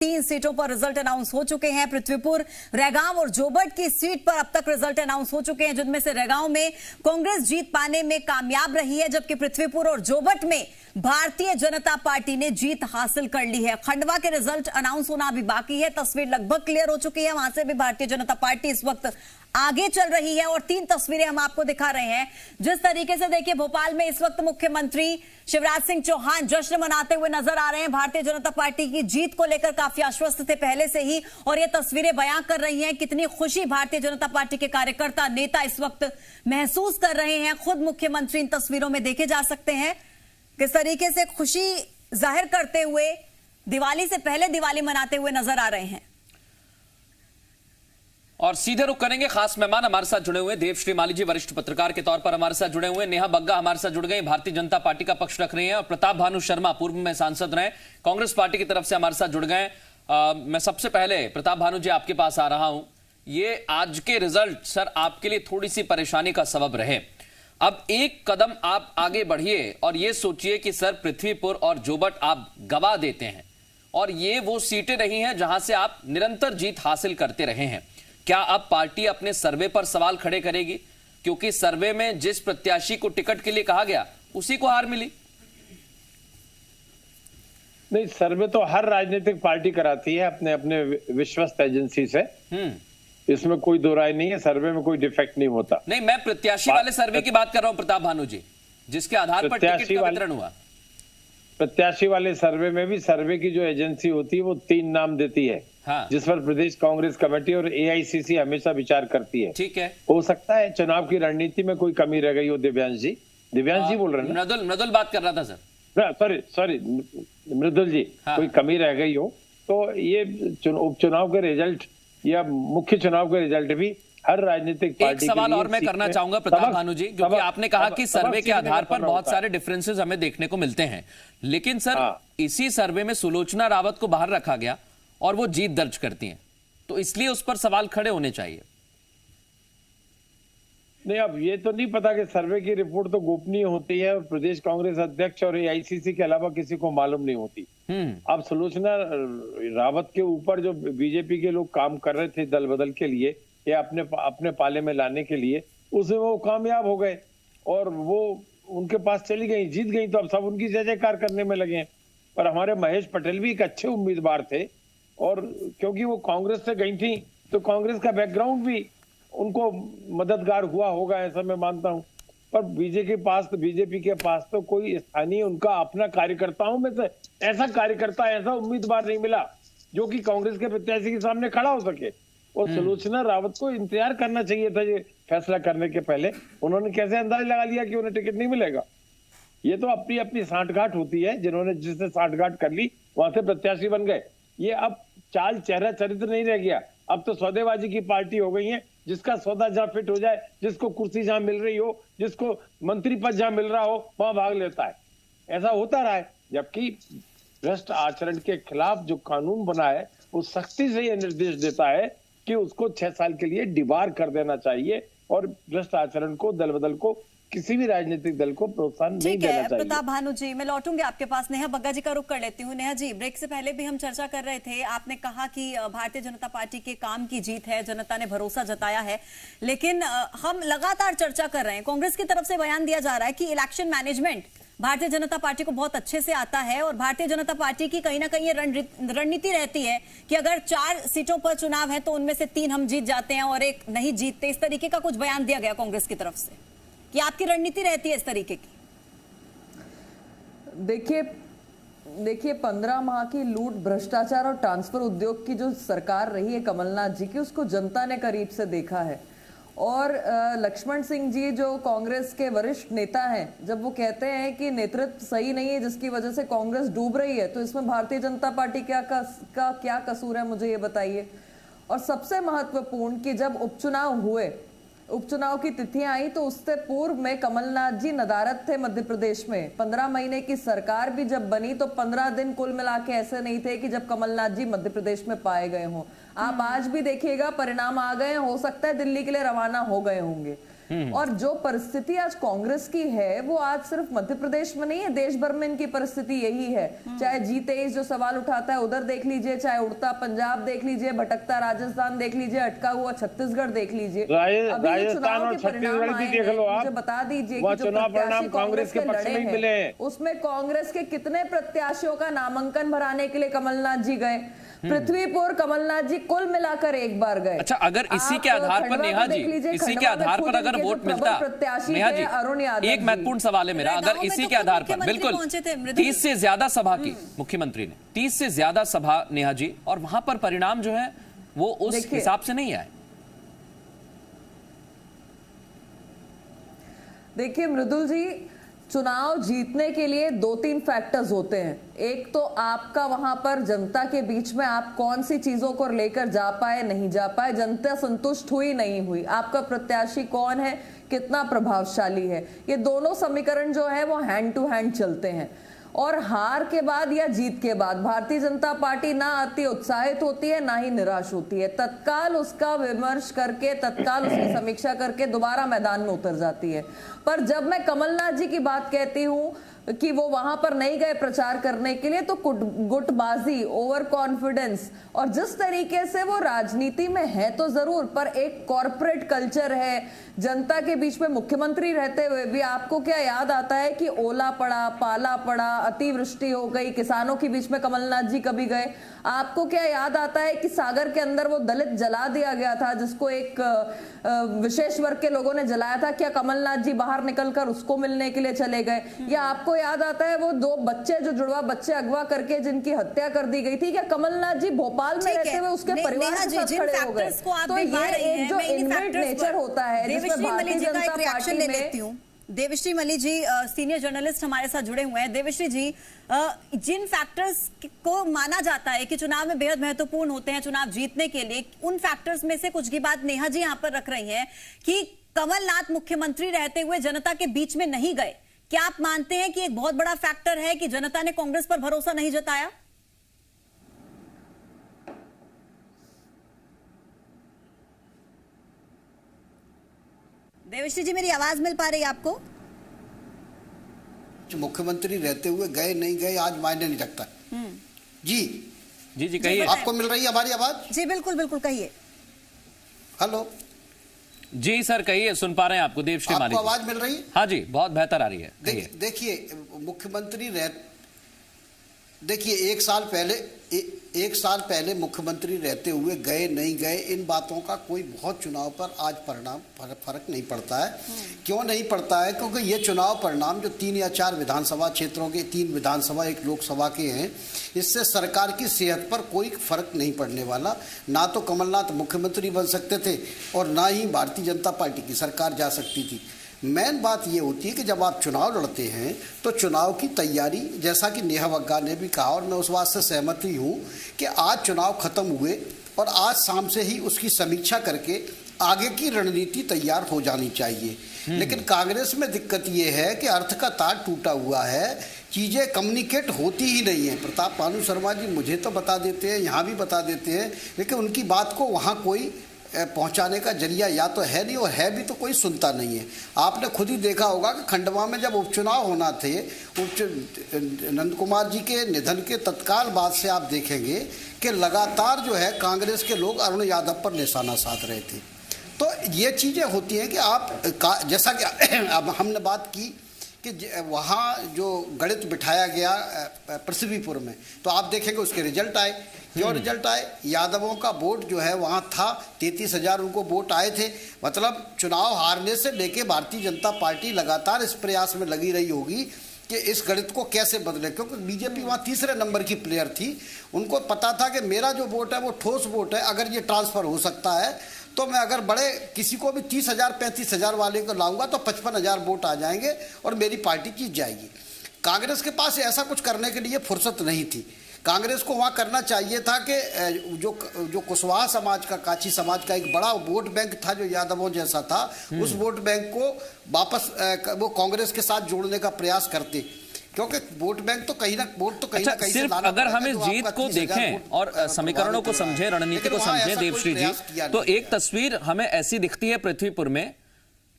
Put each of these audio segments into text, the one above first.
3 सीटों पर result announce हो चुके हैं। पृथ्वीपुर, रैगांव और जोबट की सीट पर अब तक रिजल्ट अनाउंस हो चुके हैं, जिनमें से रैगांव में कांग्रेस जीत पाने में कामयाब रही है, जबकि पृथ्वीपुर और जोबट में भारतीय जनता पार्टी ने जीत हासिल कर ली है। खंडवा के रिजल्ट अनाउंस होना अभी बाकी है। तस्वीर लगभग क्लियर हो चुकी है, वहां से भी भारतीय जनता पार्टी इस वक्त आगे चल रही है और 3 तस्वीरें हम आपको दिखा रहे हैं। जिस तरीके से देखिए, भोपाल में इस वक्त मुख्यमंत्री शिवराज सिंह चौहान जश्न मनाते हुए नजर आ रहे हैं। भारतीय जनता पार्टी की जीत को लेकर काफी आश्वस्त थे पहले से ही, और ये तस्वीरें बयां कर रही हैं कितनी खुशी भारतीय जनता पार्टी के कार्यकर्ता नेता इस वक्त महसूस कर रहे हैं। खुद मुख्यमंत्री इन तस्वीरों में देखे जा सकते हैं किस तरीके से खुशी जाहिर करते हुए दिवाली से पहले दिवाली मनाते हुए नजर आ रहे हैं। और सीधे रुख करेंगे, खास मेहमान हमारे साथ जुड़े हुए देवश्री माली जी, वरिष्ठ पत्रकार के तौर पर हमारे साथ जुड़े हुए। नेहा बग्गा हमारे साथ जुड़ गई, भारतीय जनता पार्टी का पक्ष रख रही हैं, और प्रताप भानु शर्मा पूर्व में सांसद रहे, कांग्रेस पार्टी की तरफ से हमारे साथ जुड़ गए। मैं सबसे पहले प्रताप भानु जी आपके पास आ रहा हूं। ये आज के रिजल्ट सर आपके लिए थोड़ी सी परेशानी का सबब रहे। अब एक कदम आप आगे बढ़िए और ये सोचिए कि सर पृथ्वीपुर और जोबट आप गवा देते हैं, और ये वो सीटें रही हैं जहां से आप निरंतर जीत हासिल करते रहे हैं। क्या अब पार्टी अपने सर्वे पर सवाल खड़े करेगी, क्योंकि सर्वे में जिस प्रत्याशी को टिकट के लिए कहा गया उसी को हार मिली? नहीं, सर्वे तो हर राजनीतिक पार्टी कराती है अपने अपने विश्वस्त एजेंसी से। इसमें कोई दो राय नहीं है, सर्वे में कोई डिफेक्ट नहीं होता। नहीं, मैं प्रत्याशी वाले सर्वे की बात कर रहा हूं प्रताप भानु जी, जिसके आधार पर टिकट का वितरण हुआ। प्रत्याशी वाले सर्वे में भी सर्वे की जो एजेंसी होती है वो 3 नाम देती है। हाँ। जिस पर प्रदेश कांग्रेस कमेटी और एआईसीसी हमेशा विचार करती है। ठीक है, हो सकता है चुनाव की रणनीति में कोई कमी रह गई हो। दिव्यांश जी बोल रहे हैं? मृदुल बात कर रहा था सर। सॉरी मृदुल जी। हाँ। कोई कमी रह गई हो तो ये उपचुनाव के रिजल्ट या मुख्य चुनाव के रिजल्ट भी हर राजनीतिक पार्टी। एक सवाल और मैं करना चाहूंगा प्रताप भानु जी, क्योंकि आपने कहा कि सर्वे के आधार पर बहुत सारे डिफरेंसेस हमें देखने को मिलते हैं, लेकिन सर इसी सर्वे में सुलोचना रावत को बाहर रखा गया और वो जीत दर्ज करती हैं, तो इसलिए उस पर सवाल खड़े होने चाहिए। नहीं, अब ये तो नहीं पता कि सर्वे की रिपोर्ट तो गोपनीय होती है और प्रदेश कांग्रेस अध्यक्ष और एआईसीसी के अलावा किसी को मालूम नहीं होती। अब सुलोचना रावत के ऊपर जो बीजेपी के लोग काम कर रहे थे दल बदल के लिए या अपने पाले में लाने के लिए, उसमें वो कामयाब हो गए और वो उनके पास चली गई, जीत गई, तो अब सब उनकी जय जयकार करने में लगे हैं। पर हमारे महेश पटेल भी एक अच्छे उम्मीदवार थे, और क्योंकि वो कांग्रेस से गई थी तो कांग्रेस का बैकग्राउंड भी उनको मददगार हुआ होगा, ऐसा मैं मानता हूं। पर बीजेपी के पास तो कोई स्थानीय उनका अपना कार्यकर्ताओं में से ऐसा कार्यकर्ता, ऐसा उम्मीदवार नहीं मिला जो कि कांग्रेस के प्रत्याशी के सामने खड़ा हो सके। और सुलोचना रावत को इंतजार करना चाहिए था ये फैसला करने के पहले। उन्होंने कैसे अंदाज लगा लिया कि उन्हें टिकट नहीं मिलेगा? ये तो अपनी अपनी सांठगांठ होती है, जिन्होंने जिससे सांठगांठ कर ली वहां से प्रत्याशी बन गए। ये अब चाल चेहरा चरित्र नहीं रह गया, अब तो सौदेबाजी की पार्टी हो गई है। जिसका सौदा जहां फिट हो जाए, जिसको कुर्सी जहां मिल रही हो, जिसको मंत्री पद जहां मिल रहा हो, वहां भाग लेता है। ऐसा होता रहा है, जबकि भ्रष्ट आचरण के खिलाफ जो कानून बना है वो सख्ती से यह निर्देश देता है कि उसको 6 साल के लिए डिबार कर देना चाहिए, और भ्रष्ट आचरण को, दल बदल को, किसी भी राजनीतिक दल को प्रोत्साहन नहीं देना चाहिए। प्रताप भानु जी, मैं लौटूंगी आपके पास। नेहा बग्गा जी का रुख कर लेती हूँ। नेहा जी, ब्रेक से पहले भी हम चर्चा कर रहे थे, आपने कहा कि भारतीय जनता पार्टी के काम की जीत है, जनता ने भरोसा जताया है, लेकिन हम लगातार चर्चा कर रहे हैं, कांग्रेस की तरफ से बयान दिया जा रहा है कि election management Bharatiya Janata party को बहुत अच्छे से आता है, और भारतीय जनता पार्टी की कहीं ना कहीं रणनीति रहती है कि अगर 4 सीटों पर चुनाव है तो उनमें से 3 हम जीत जाते हैं और 1 नहीं जीतते। इस तरीके का कुछ बयान दिया गया कांग्रेस की तरफ से कि आपकी रणनीति रहती है इस तरीके की। देखिए 15 माह की लूट, भ्रष्टाचार और ट्रांसफर उद्योग की जो सरकार रही है कमलनाथ जी की, उसको जनता ने करीब से देखा है। और लक्ष्मण सिंह जी जो कांग्रेस के वरिष्ठ नेता हैं, जब वो कहते हैं कि नेतृत्व सही नहीं है जिसकी वजह से कांग्रेस डूब रही है, तो इसमें भारतीय जनता पार्टी का क्या कसूर है, मुझे ये बताइए। और सबसे महत्वपूर्ण कि जब उपचुनाव की तिथियां आई तो उससे पूर्व में कमलनाथ जी नदारद थे मध्य प्रदेश में। 15 महीने की सरकार भी जब बनी तो 15 दिन कुल मिला के ऐसे नहीं थे कि जब कमलनाथ जी मध्य प्रदेश में पाए गए हों। आप आज भी देखिएगा परिणाम आ गए, हो सकता है दिल्ली के लिए रवाना हो गए होंगे। और जो परिस्थिति आज कांग्रेस की है वो आज सिर्फ मध्य प्रदेश में नहीं है, देश भर में इनकी परिस्थिति यही है। चाहे G23 जो सवाल उठाता है उधर देख लीजिए, चाहे उड़ता पंजाब देख लीजिए, भटकता राजस्थान देख लीजिए, अटका हुआ छत्तीसगढ़ देख लीजिए, राजस्थान और छत्तीसगढ़ भी देख लो आप। मुझे बता दीजिए वह कि जो चुनाव परिणाम प्रत्याशी कांग्रेस के पक्ष में मिले हैं, उसमें कांग्रेस के कितने प्रत्याशियों का नामांकन भराने के लिए कमलनाथ जी गए? पृथ्वीपुर कमलनाथ जी कुल मिलाकर एक बार गए। अच्छा, अगर इसी के आधार पर नेहा जी, इसी के आधार पर अगर वोट मिलता, नेहा जी एक महत्वपूर्ण सवाल है मेरा, अगर इसी के आधार पर बिल्कुल 30 से ज्यादा सभा की मुख्यमंत्री ने, 30 से ज्यादा सभा नेहा जी, और वहां पर परिणाम जो है वो उस हिसाब से नहीं आए। देखिए मृदुल जी, चुनाव जीतने के लिए 2-3 फैक्टर्स होते हैं। एक तो आपका वहां पर जनता के बीच में आप कौन सी चीजों को लेकर जा पाए, नहीं जा पाए, जनता संतुष्ट हुई नहीं हुई, आपका प्रत्याशी कौन है, कितना प्रभावशाली है, ये दोनों समीकरण जो है वो हैंड टू हैंड चलते हैं। और हार के बाद या जीत के बाद भारतीय जनता पार्टी ना अति उत्साहित होती है ना ही निराश होती है, तत्काल उसका विमर्श करके, तत्काल उसकी समीक्षा करके दोबारा मैदान में उतर जाती है। पर जब मैं कमलनाथ जी की बात कहती हूं कि वो वहां पर नहीं गए प्रचार करने के लिए, तो गुटबाजी, ओवर कॉन्फिडेंस, और जिस तरीके से वो राजनीति में है तो जरूर, पर एक कॉर्पोरेट कल्चर है, जनता के बीच में मुख्यमंत्री रहते हुए भी आपको क्या याद आता है कि ओला पड़ा, पाला पड़ा, अतिवृष्टि हो गई, किसानों के बीच में कमलनाथ जी कभी गए? आपको क्या याद आता है कि सागर के अंदर वो दलित जला दिया गया था जिसको एक विशेष वर्ग के लोगों ने जलाया था, क्या कमलनाथ जी बाहर निकलकर उसको मिलने के लिए चले गए? या आपको याद आता है वो 2 बच्चे जो जुड़वा बच्चे अगवा करके जिनकी हत्या कर दी गई थी, क्या कमलनाथ जी भोपाल में रहते हुए उसके परिवार के साथ खड़े हो गए? तो ये एक जो इनबिल्ट नेचर होता है जिसमें भारतीय जनता पार्टी में। देवश्री मल्ली जी सीनियर जर्नलिस्ट हमारे साथ जुड़े हुए हैं। देवश्री जी, जिन फैक्टर्स को माना जाता है कि चुनाव में बेहद महत्वपूर्ण होते हैं चुनाव जीतने के लिए, उन फैक्टर्स में से कुछ की बात नेहा जी यहाँ पर रख रही हैं कि कमलनाथ मुख्यमंत्री रहते हुए जनता के बीच में नहीं गए। क्या आप मानते हैं कि एक बहुत बड़ा फैक्टर है कि जनता ने कांग्रेस पर भरोसा नहीं जताया? देवश्री जी, मेरी आवाज मिल पा रही है आपको? मुख्यमंत्री रहते हुए गए नहीं गए आज मायने नहीं रखता। जी जी जी कहिए। आपको मिल रही है हमारी आवाज? जी बिल्कुल बिल्कुल, कहिए। हेलो जी सर, कहिए, सुन पा रहे हैं आपको। देवश्री माली, आपको आवाज मिल रही है? हाँ जी, बहुत बेहतर आ रही है। देखिए मुख्यमंत्री देखिए एक साल पहले मुख्यमंत्री रहते हुए गए नहीं गए, इन बातों का कोई बहुत चुनाव पर आज परिणाम फर्क नहीं पड़ता है। क्यों नहीं पड़ता है? क्योंकि ये चुनाव परिणाम जो 3 या 4 विधानसभा क्षेत्रों के, 3 विधानसभा 1 लोकसभा के हैं, इससे सरकार की सेहत पर कोई फर्क नहीं पड़ने वाला। ना तो कमलनाथ मुख्यमंत्री बन सकते थे और ना ही भारतीय जनता पार्टी की सरकार जा सकती थी। मेन बात ये होती है कि जब आप चुनाव लड़ते हैं तो चुनाव की तैयारी, जैसा कि नेहा बग्गा ने भी कहा और मैं उस बात से सहमत ही हूँ कि आज चुनाव खत्म हुए और आज शाम से ही उसकी समीक्षा करके आगे की रणनीति तैयार हो जानी चाहिए। लेकिन कांग्रेस में दिक्कत ये है कि अर्थ का तार टूटा हुआ है, चीज़ें कम्युनिकेट होती ही नहीं है। प्रताप भानु शर्मा जी मुझे तो बता देते हैं, यहाँ भी बता देते हैं, लेकिन उनकी बात को वहाँ कोई पहुंचाने का जरिया या तो है नहीं, और है भी तो कोई सुनता नहीं है। आपने खुद ही देखा होगा कि खंडवा में जब उपचुनाव होना थे, नंद कुमार जी के निधन के तत्काल बाद से आप देखेंगे कि लगातार जो है कांग्रेस के लोग अरुण यादव पर निशाना साध रहे थे। तो ये चीज़ें होती हैं कि आप जैसा कि अब हमने बात की कि वहाँ जो गणित बिठाया गया पृथ्वीपुर में, तो आप देखेंगे उसके रिजल्ट आए। क्यों रिजल्ट आए? यादवों का वोट जो है वहाँ था, 33,000 उनको वोट आए थे। मतलब चुनाव हारने से लेके भारतीय जनता पार्टी लगातार इस प्रयास में लगी रही होगी कि इस गणित को कैसे बदले, क्योंकि बीजेपी वहाँ तीसरे नंबर की प्लेयर थी। उनको पता था कि मेरा जो वोट है वो ठोस वोट है, अगर ये ट्रांसफ़र हो सकता है तो मैं अगर बड़े किसी को भी 30,000 35,000 वाले को लाऊंगा तो 55,000 वोट आ जाएंगे और मेरी पार्टी जीत जाएगी। कांग्रेस के पास ऐसा कुछ करने के लिए फुर्सत नहीं थी। कांग्रेस को वहाँ करना चाहिए था कि जो कुशवाहा समाज का, काची समाज का एक बड़ा वोट बैंक था जो यादवों जैसा था, उस वोट बैंक को वापस वो कांग्रेस के साथ जोड़ने का प्रयास करते, क्योंकि वोट बैंक तो कहीं ना वोट तो कहीं ना कहीं सिर्फ अगर हम इस जीत को देखें और समीकरणों को समझें, रणनीति को समझें देवश्री जी, तो एक तस्वीर हमें ऐसी दिखती है पृथ्वीपुर में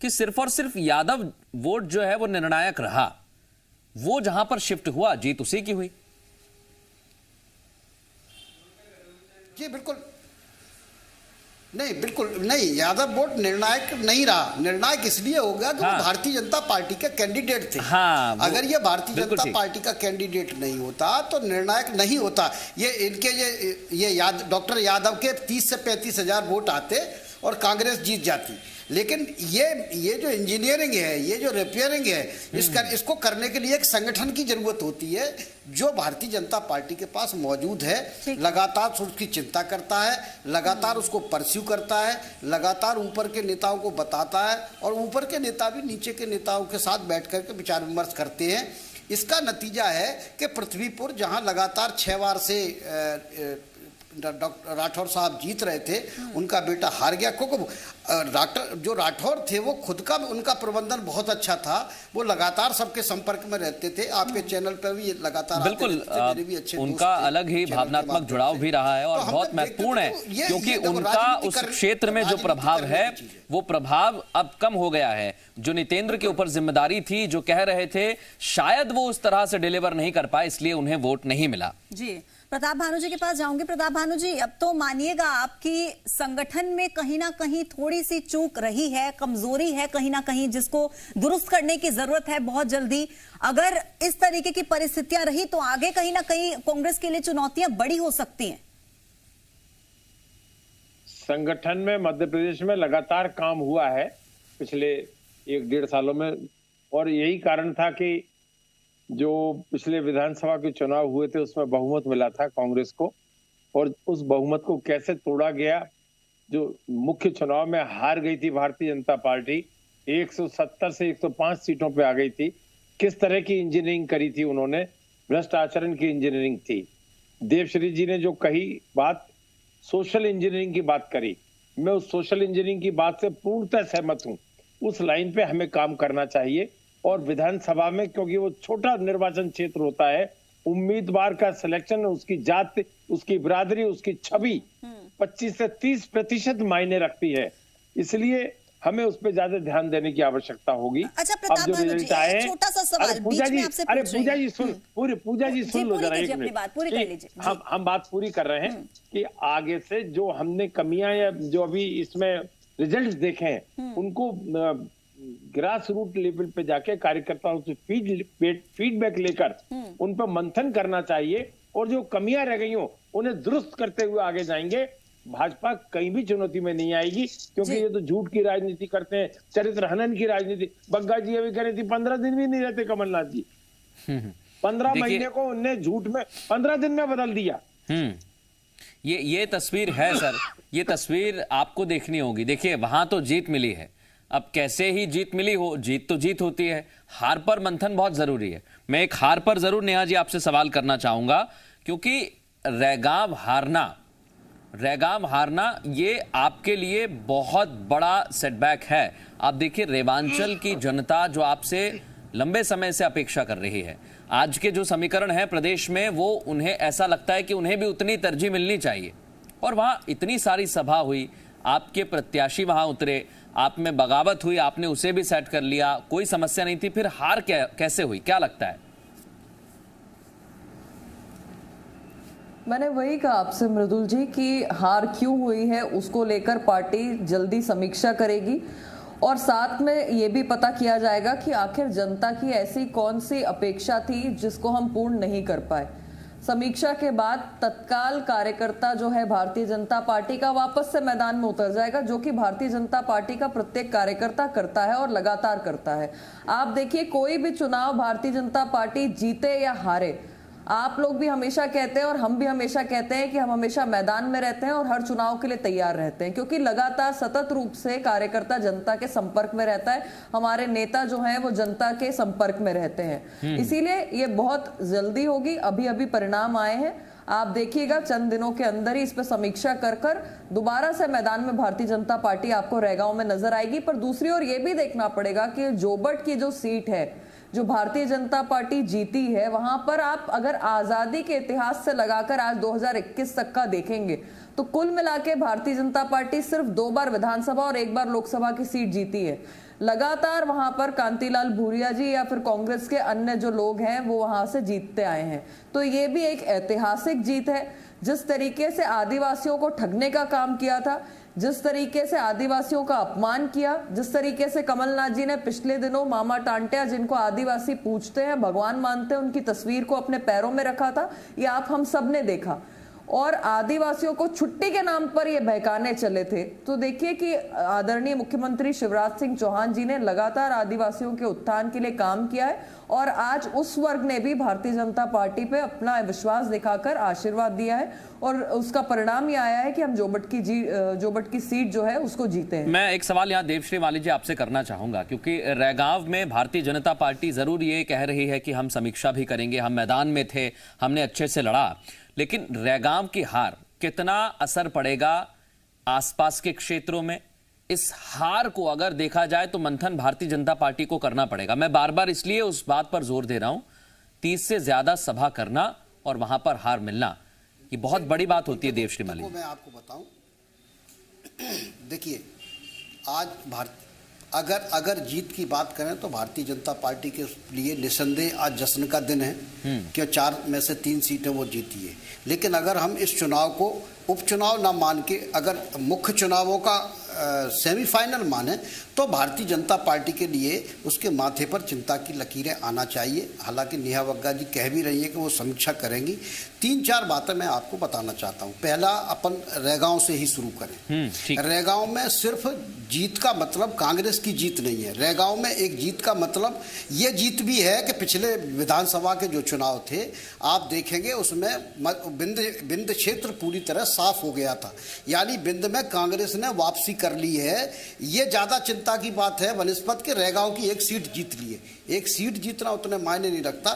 कि सिर्फ और सिर्फ यादव वोट जो है वो निर्णायक रहा, वो जहां पर शिफ्ट हुआ जीत उसी की हुई। जी बिल्कुल नहीं, बिल्कुल नहीं, यादव वोट निर्णायक नहीं रहा। निर्णायक इसलिए हो गया कि वो भारतीय जनता पार्टी के कैंडिडेट थे। अगर ये भारतीय जनता पार्टी का कैंडिडेट नहीं होता तो निर्णायक नहीं होता। ये इनके ये डॉक्टर यादव के 30 से 35 हजार वोट आते और कांग्रेस जीत जाती। लेकिन ये जो इंजीनियरिंग है, ये जो रिपेयरिंग है, इसको करने के लिए एक संगठन की जरूरत होती है जो भारतीय जनता पार्टी के पास मौजूद है। लगातार उसकी चिंता करता है, लगातार उसको परस्यू करता है, लगातार ऊपर के नेताओं को बताता है और ऊपर के नेता भी नीचे के नेताओं के साथ बैठ करके विचार विमर्श करते हैं। इसका नतीजा है कि पृथ्वीपुर जहां लगातार 6 बार से डॉक्टर राठौर साहब जीत रहे थे, उनका बेटा हार गया। क्योंकि डॉक्टर जो राठौर थे वो खुद का उनका प्रबंधन बहुत अच्छा था, वो लगातार सबके संपर्क में रहते थे। आपके चैनल पर भी लगातार बिल्कुल मेरे भी अच्छे उनका अलग ही भावनात्मक जुड़ाव भी रहा है और बहुत महत्वपूर्ण है, क्योंकि उनका उस क्षेत्र में जो प्रभाव है वो प्रभाव अब कम हो गया है। जो नितेंद्र के ऊपर जिम्मेदारी थी, जो कह रहे थे, शायद वो उस तरह से डिलीवर नहीं कर पाए, इसलिए उन्हें वोट नहीं मिला। जी, प्रताप भानु जी के पास जाऊंगे। प्रताप भानु जी, अब तो मानिएगा आपकी संगठन में कहीं ना कहीं थोड़ी सी चूक रही है, कमजोरी है कहीं ना कहीं, जिसको दुरुस्त करने की जरूरत है बहुत जल्दी। अगर इस तरीके की परिस्थितियां रही तो आगे कहीं ना कहीं कांग्रेस के लिए चुनौतियां बड़ी हो सकती हैं। संगठन में मध्य प्रदेश में लगातार काम हुआ है पिछले 1-1.5 सालों में, और यही कारण था कि जो पिछले विधानसभा के चुनाव हुए थे उसमें बहुमत मिला था कांग्रेस को, और उस बहुमत को कैसे तोड़ा गया। जो मुख्य चुनाव में हार गई थी भारतीय जनता पार्टी, 170 से 105 सीटों पे आ गई थी। किस तरह की इंजीनियरिंग करी थी उन्होंने, भ्रष्ट आचरण की इंजीनियरिंग थी। देवश्री जी ने जो कही बात, सोशल इंजीनियरिंग की बात करी, मैं उस सोशल इंजीनियरिंग की बात से पूर्णतः सहमत हूं। उस लाइन पे हमें काम करना चाहिए। और विधानसभा में, क्योंकि वो छोटा निर्वाचन क्षेत्र होता है, उम्मीदवार का सिलेक्शन, उसकी जाति, उसकी बिरादरी, उसकी छवि 25 से 30% मायने रखती है। इसलिए हमें उस पर ज्यादा ध्यान देने की आवश्यकता होगी। अच्छा प्रताप भानु जी, एक छोटा सा सवाल बीच में आपसे अरे पूजा जी सुन, पूजा जी सुन लो जरा एक मिनट, हम बात पूरी कर रहे हैं कि आगे से जो हमने कमियां या जो अभी इसमें रिजल्ट देखे हैं उनको ग्रास रूट लेवल पे जाके कार्यकर्ताओं से फीडबैक लेकर उन पर मंथन करना चाहिए, और जो कमियां रह गई हो उन्हें दुरुस्त करते हुए आगे जाएंगे। भाजपा कहीं भी चुनौती में नहीं आएगी, क्योंकि ये तो झूठ की राजनीति करते हैं, चरित्र हनन की राजनीति। बग्गा जी अभी कह रही थी 15 दिन भी नहीं रहते कमलनाथ जी, 15 महीने को उनने झूठ में 15 दिन में बदल दिया। ये तस्वीर है सर, ये तस्वीर आपको देखनी होगी। देखिए वहां तो जीत मिली है, अब कैसे ही जीत मिली हो, जीत तो जीत होती है, हार पर मंथन बहुत जरूरी है। मैं एक हार पर जरूर नेहा जी आपसे सवाल करना चाहूंगा, क्योंकि रैगाम हारना ये आपके लिए बहुत बड़ा सेटबैक है। आप देखिए रेवांचल की जनता जो आपसे लंबे समय से अपेक्षा कर रही है, आज के जो समीकरण है प्रदेश में, वो उन्हें ऐसा लगता है कि उन्हें भी उतनी तरजीह मिलनी चाहिए। और वहां इतनी सारी सभा हुई, आपके प्रत्याशी वहां उतरे, आप में बगावत हुई, आपने उसे भी सेट कर लिया, कोई समस्या नहीं थी, फिर हार कैसे हुई, क्या लगता है? मैंने वही कहा आपसे मृदुल जी कि हार क्यों हुई है उसको लेकर पार्टी जल्दी समीक्षा करेगी, और साथ में ये भी पता किया जाएगा कि आखिर जनता की ऐसी कौन सी अपेक्षा थी जिसको हम पूर्ण नहीं कर पाए। समीक्षा के बाद तत्काल कार्यकर्ता जो है भारतीय जनता पार्टी का वापस से मैदान में उतर जाएगा, जो कि भारतीय जनता पार्टी का प्रत्येक कार्यकर्ता करता है और लगातार करता है। आप देखिए कोई भी चुनाव भारतीय जनता पार्टी जीते या हारे, आप लोग भी हमेशा कहते हैं और हम भी हमेशा कहते हैं कि हम हमेशा मैदान में रहते हैं और हर चुनाव के लिए तैयार रहते हैं, क्योंकि लगातार सतत रूप से कार्यकर्ता जनता के संपर्क में रहता है, हमारे नेता जो हैं वो जनता के संपर्क में रहते हैं। इसीलिए ये बहुत जल्दी होगी, अभी अभी परिणाम आए हैं, आप देखिएगा चंद दिनों के अंदर ही इस पर समीक्षा कर दोबारा से मैदान में भारतीय जनता पार्टी आपको रैगांव में नजर आएगी। पर दूसरी ओर ये भी देखना पड़ेगा कि जोबट की जो सीट है जो भारतीय जनता पार्टी जीती है, वहां पर आप अगर आजादी के इतिहास से लगाकर आज 2021 तक का देखेंगे तो कुल मिलाके भारतीय जनता पार्टी सिर्फ 2 बार विधानसभा और 1 बार लोकसभा की सीट जीती है। लगातार वहां पर कांतिलाल भूरिया जी या फिर कांग्रेस के अन्य जो लोग हैं वो वहां से जीतते आए हैं। तो ये भी एक ऐतिहासिक जीत है। जिस तरीके से आदिवासियों को ठगने का काम किया था, जिस तरीके से आदिवासियों का अपमान किया, जिस तरीके से कमलनाथ जी ने पिछले दिनों मामा टांटिया, जिनको आदिवासी पूजते हैं, भगवान मानते हैं, उनकी तस्वीर को अपने पैरों में रखा था, ये आप हम सब ने देखा। और आदिवासियों को छुट्टी के नाम पर ये बहकाने चले थे। तो देखिए कि आदरणीय मुख्यमंत्री शिवराज सिंह चौहान जी ने लगातार आदिवासियों के उत्थान के लिए काम किया है और आज उस वर्ग ने भी भारतीय जनता पार्टी पे अपना विश्वास दिखाकर आशीर्वाद दिया है और उसका परिणाम ये आया है कि हम जोबट की सीट जो है उसको जीते हैं। मैं एक सवाल यहाँ देवश्री माली जी आपसे करना चाहूंगा, क्योंकि रैगांव में भारतीय जनता पार्टी जरूर ये कह रही है कि हम समीक्षा भी करेंगे, हम मैदान में थे, हमने अच्छे से लड़ा, लेकिन रैगांव की हार कितना असर पड़ेगा आसपास के क्षेत्रों में? इस हार को अगर देखा जाए तो मंथन भारतीय जनता पार्टी को करना पड़ेगा। मैं बार बार इसलिए उस बात पर जोर दे रहा हूं, 30 से ज्यादा सभा करना और वहां पर हार मिलना, ये बहुत बड़ी बात होती है। देवश्री माली, मैं आपको बताऊं, देखिए आज अगर जीत की बात करें तो भारतीय जनता पार्टी के लिए निसंदेह आज जश्न का दिन है कि 4 में से 3 सीटें वो जीती है। लेकिन अगर हम इस चुनाव को उपचुनाव ना मान के अगर मुख्य चुनावों का सेमीफाइनल माने तो भारतीय जनता पार्टी के लिए उसके माथे पर चिंता की लकीरें आना चाहिए। हालांकि नेहा बग्गा जी कह भी रही है कि वो समीक्षा करेंगी। 3-4 बातें मैं आपको बताना चाहता हूं। पहला, अपन रैगांव से ही शुरू करें। रैगांव में सिर्फ जीत का मतलब कांग्रेस की जीत नहीं है। रैगांव में एक जीत का मतलब ये जीत भी है कि पिछले विधानसभा के जो चुनाव थे आप देखेंगे उसमें बिंद क्षेत्र पूरी तरह साफ हो गया था, यानी बिंद में कांग्रेस ने वापसी कर ली है। ये ज्यादा चिंता की बात है बनस्पत के रैगांव की एक सीट जीत ली है। एक सीट जीतना उतने मायने नहीं रखता।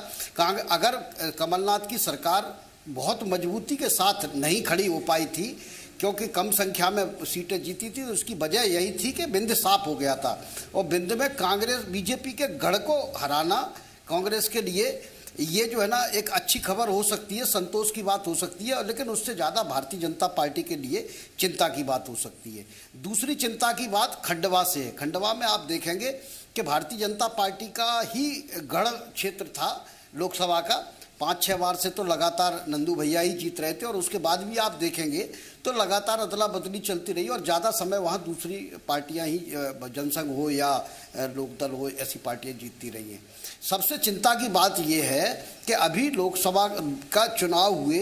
अगर कमलनाथ की सरकार बहुत मजबूती के साथ नहीं खड़ी हो पाई थी, क्योंकि कम संख्या में सीटें जीती थी, तो उसकी वजह यही थी कि बिंद साफ हो गया था। और बिंद में कांग्रेस बीजेपी के गढ़ को हराना कांग्रेस के लिए ये जो है ना एक अच्छी खबर हो सकती है, संतोष की बात हो सकती है, लेकिन उससे ज़्यादा भारतीय जनता पार्टी के लिए चिंता की बात हो सकती है। दूसरी चिंता की बात खंडवा से है। खंडवा में आप देखेंगे कि भारतीय जनता पार्टी का ही गढ़ क्षेत्र था लोकसभा का। 5-6 बार से तो लगातार नंदू भैया ही जीत रहे थे और उसके बाद भी आप देखेंगे तो लगातार अदला बदली चलती रही और ज़्यादा समय वहाँ दूसरी पार्टियाँ ही, जनसंघ हो या लोकदल हो, ऐसी पार्टियाँ जीतती रही हैं। सबसे चिंता की बात यह है कि अभी लोकसभा का चुनाव हुए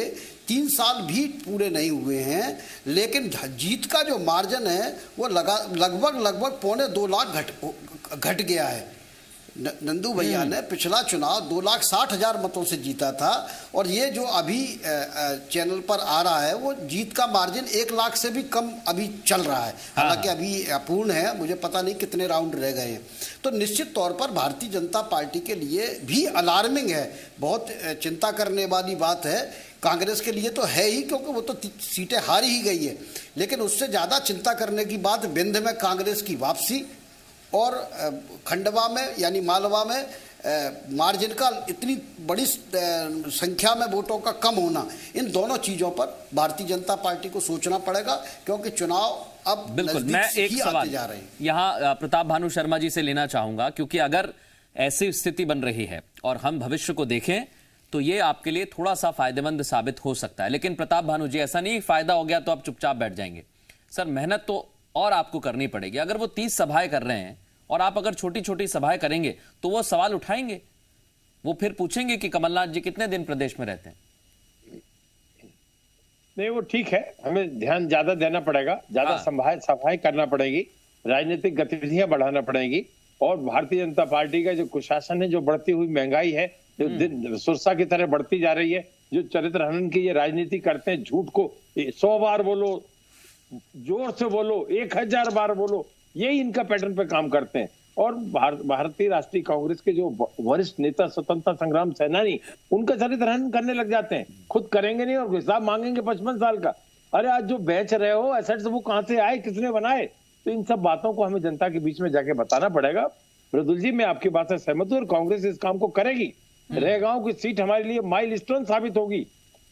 3 साल भी पूरे नहीं हुए हैं, लेकिन जीत का जो मार्जिन है वो लगभग 2.25 लाख घट गया है। नंदू भैया ने पिछला चुनाव 2,60,000 मतों से जीता था और ये जो अभी चैनल पर आ रहा है वो जीत का मार्जिन 1 लाख से भी कम अभी चल रहा है। हालांकि अभी अपूर्ण है, मुझे पता नहीं कितने राउंड रह गए हैं। तो निश्चित तौर पर भारतीय जनता पार्टी के लिए भी अलार्मिंग है, बहुत चिंता करने वाली बात है। कांग्रेस के लिए तो है ही, क्योंकि वो तो सीटें हार ही गई है, लेकिन उससे ज़्यादा चिंता करने की बात बिंद में कांग्रेस की वापसी और खंडवा में यानी मालवा में मार्जिन का इतनी बड़ी संख्या में वोटों का कम होना, इन दोनों चीज़ों पर भारतीय जनता पार्टी को सोचना पड़ेगा, क्योंकि चुनाव अब बिल्कुल। मैं एक सवाल यहाँ प्रताप भानु शर्मा जी से लेना चाहूंगा, क्योंकि अगर ऐसी स्थिति बन रही है और हम भविष्य को देखें तो ये आपके लिए थोड़ा सा फायदेमंद साबित हो सकता है। लेकिन प्रताप भानु जी, ऐसा नहीं फायदा हो गया तो आप चुपचाप बैठ जाएंगे। सर, मेहनत तो और आपको करनी पड़ेगी। अगर वो 30 सभाएं कर रहे हैं और आप अगर छोटी छोटी सभाएं करेंगे तो वो सवाल उठाएंगे, वो फिर पूछेंगे कि कमलनाथ जी कितने दिन प्रदेश में रहते हैं। नहीं, वो ठीक है, हमें ध्यान ज्यादा देना पड़ेगा, ज्यादा सफाई करना पड़ेगी, राजनीतिक गतिविधियां बढ़ाना पड़ेगी। और भारतीय जनता पार्टी का जो कुशासन है, जो बढ़ती हुई महंगाई है, जो सुरसा की तरह बढ़ती जा रही है, जो चरित्र हनन की ये राजनीति करते हैं, झूठ को 100 बार बोलो, जोर से बोलो, 1000 बार बोलो, यही इनका पैटर्न पे काम करते हैं। और भारतीय राष्ट्रीय कांग्रेस के जो वरिष्ठ नेता, स्वतंत्रता संग्राम सेनानी, उनका चरित्र हनन करने लग जाते हैं। खुद करेंगे नहीं और हिसाब मांगेंगे 55 साल का। अरे आज जो बेच रहे हो एसेट्स, वो कहां से आए, किसने बनाए? तो इन सब बातों को हमें जनता के बीच में जाके बताना पड़ेगा। मृदुल जी, मैं आपकी बात से सहमत हूँ और कांग्रेस इस काम को करेगी। रैगांव की सीट हमारे लिए माइलस्टोन साबित होगी।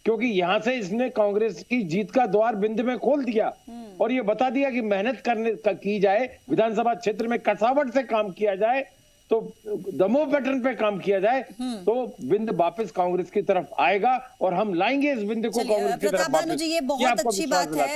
क्योंकि यहां से इसने कांग्रेस की जीत का द्वार बिंद में खोल दिया और ये बता दिया कि मेहनत की जाए, विधानसभा क्षेत्र में कसावट से काम किया जाए, तो दमोह पैटर्न पे काम किया जाए, तो बिंद वापस कांग्रेस की तरफ आएगा और हम लाएंगे इस बिंद को कांग्रेस की तरफ प्रताप भानु जी, ये बहुत अच्छी बात है।